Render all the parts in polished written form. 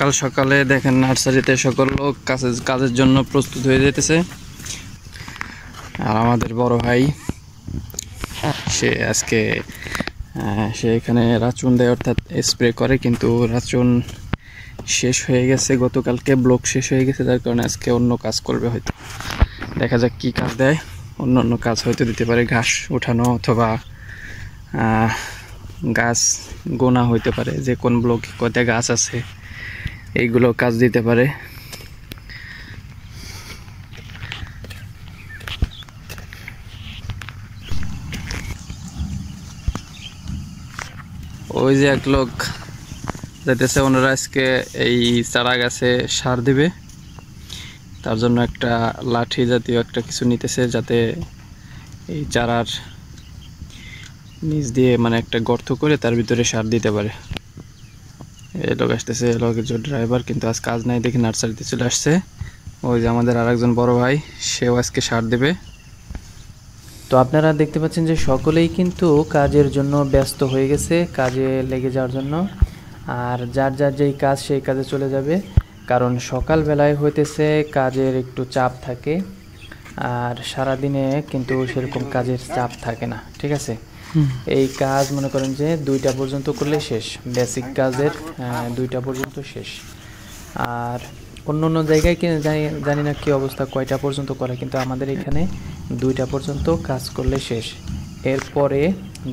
সকাল সকালে দেখেন নার্সারিতে সকল লোক কাজের জন্য প্রস্তুত হয়ে যেতেছে। আর আমাদের বড় ভাই সে আজকে সে এখানে রাচুন দেয়, অর্থাৎ স্প্রে করে, কিন্তু রাচুন শেষ হয়ে গেছে গতকালকে, ব্লক শেষ হয়ে গেছে, যার কারণে আজকে অন্য কাজ করবে। হয়তো দেখা যাক কি কাজ দেয়। অন্য কাজ হয়তো দিতে পারে, ঘাস উঠানো অথবা গাছ গোনা হইতে পারে, যে কোন ব্লকে কয়টা গাছ আছে এইগুলো কাজ দিতে পারে। ওই যে এক লোক যাইতেছে, ওনারা আজকে এই চারা গাছে সার দিবে, তার জন্য একটা লাঠি জাতীয় একটা কিছু নিতেছে, যাতে এই চারার নিচ দিয়ে মানে একটা গর্ত করে তার ভিতরে সার দিতে পারে। এই লোক আসতেছে, এই লোকের যে ড্রাইভার, কিন্তু আজ কাজ নাই দেখি নার্সারিতে চলে আসছে। ওই যে আমাদের আরেকজন বড় ভাই, সেও আজকে সার দেবে। তো আপনারা দেখতে পাচ্ছেন যে সকলেই কিন্তু কাজের জন্য ব্যস্ত হয়ে গেছে, কাজে লেগে যাওয়ার জন্য। আর যার যার যেই কাজ সেই কাজে চলে যাবে, কারণ সকালবেলায় হইতেছে কাজের একটু চাপ থাকে, আর সারাদিনে কিন্তু সেরকম কাজের চাপ থাকে না। ঠিক আছে, এই কাজ মনে করেন যে 2টা পর্যন্ত করলে শেষ, বেসিক কাজের 2টা পর্যন্ত শেষ। আর অন্য জায়গায় জানি না কি অবস্থা, কয়টা পর্যন্ত করে, কিন্তু আমাদের এখানে 2টা পর্যন্ত কাজ করলে শেষ। এরপরে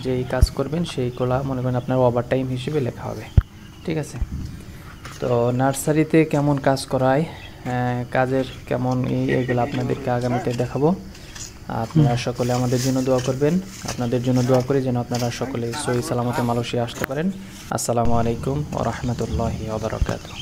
যেই কাজ করবেন সেইগুলা মনে করেন আপনার ওভারটাইম হিসেবে লেখা হবে। ঠিক আছে, তো নার্সারিতে কেমন কাজ করায়, কাজের কেমন এইগুলো আপনাদেরকে আগামীতে দেখাবো। আপনারা সকলে আমাদের জন্য দোয়া করবেন, আপনাদের জন্য দোয়া করি যেন আপনারা সকলে সহি সালামতে মালয়েশিয়া আসতে পারেন। আসসালামু আলাইকুম ওয়া রাহমাতুল্লাহি ওয়া বারাকাতুহু।